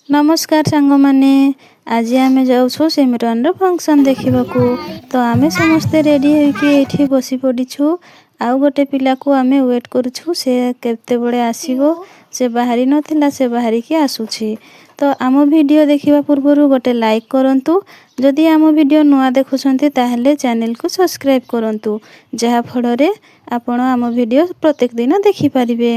नमस्कार सांग माने आज आम जाऊँ सिमरन फंक्शन देखा तो आम समस्ते रेडी होठी बसी पड़ू आउ गोटे पिला को आम वेट करुँ से केते बड़े आसीबो से बाहरी नथिला से बाहरी की आसुछि। तो आम वीडियो देखिबा पूर्व गोटे लाइक करंतु जदि आम वीडियो नुआ देखुछंती ताहले चैनल को सब्सक्राइब करंतु जहा फଳରେ आपण आम वीडियो प्रत्येक दिन देखि परिबे।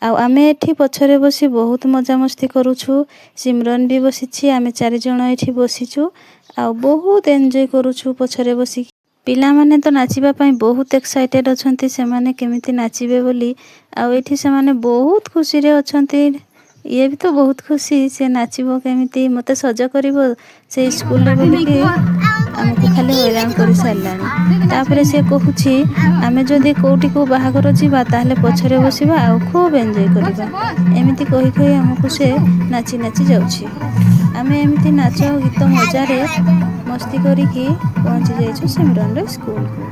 आमे एठी पछरे बसी बहुत मजा मस्ती करूछु। सिमरन भी बसी आमे 4 जण एठी बसीछु आ बहुत एन्जॉय करूछु पछरे बसी। पिला माने तो नाचिबा पई बहुत एक्साइटेड अछंती से माने केमिति नाचिबे बोली आ एठी से माने बहुत खुशी रे अछंती। ये भी तो बहुत खुशी से नाचिबो केमिति मते सजा करिवो से स्कूल रे बोली के हमको खाली हैरान कर सारलानी। तापरे से कहूछि आमे जदि कोउटी को बाहागर जीवा ताहले पछरे बसिबा आ खूब एन्जॉय करबा एमिति कहि कहि हमको से नाची नाची जाउछि। आमे एमिति नाच गीत मजा रे मस्ती करिकी पहुंची जाइछु सिमरन रे स्कूल को।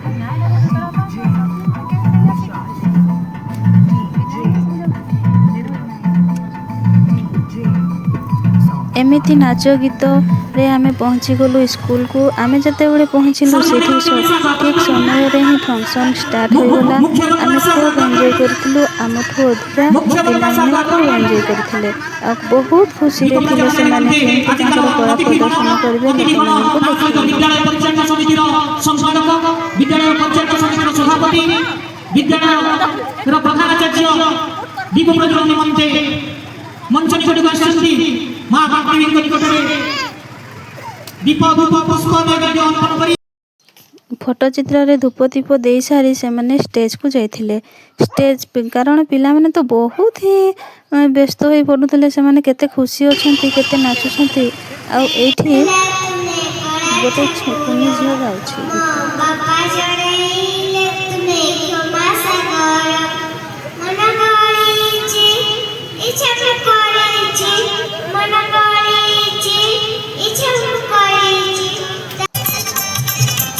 एमिति नाच गीत रे आमे पहुंची गलु स्कूल को। आमे जते बळे पहुंचिलु सेठी ठीक समय रे ही फंक्शन स्टार्ट हो गला। आमे खूब एन्जॉय करथिलु आमठो अधिका पिलाने खूब एन्जॉय करथिले आ बहुत खुशी रे थिले से माने केमति तांकर कला प्रदर्शन करबे लोकमाननको देखि। विद्यालय परिचालन समितिर संपादक विद्यालय परिचालन समितिर सभापति विद्यालय रो प्रधानाचार्य दीप प्रज्वलन निमंते मंच निकट आसछन्ती मां बापीଙ୍କ निकटरे दीप धूप पुष्प नैवेद्य अर्पण करी फोटो चित्र रे धूप दीप दे सारी से माने स्टेज को जाइथिले। स्टेज कारण पिला माने तो बहुत ही व्यस्त होई पडुतले से माने केते खुशी अछंती केते नाचुछंती आ एठी गोटे छकुनी झियो गाउछि। बाबा जणैले तुमे क्षमा सागर मन गळीछि इच्छा करैछि मन गळीछि इच्छा करैछि।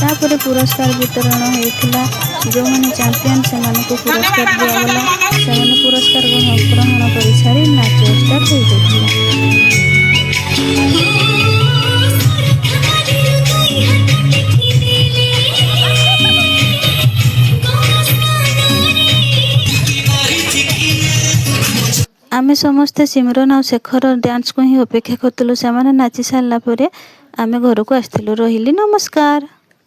तापर पुरस्कार वितरण होइथिला जो माने चैंपियन से माने को पुरस्कार दिया गला से माने पुरस्कार ग्रहण करि सारी नाच स्टार्ट हो गइथिला। आमे समस्ते सिमरन और शेखर डांस को ही अपेक्षा करतलु से माने नाची सारला परे आमे घर को आस्थिलु। रहिली नमस्कार।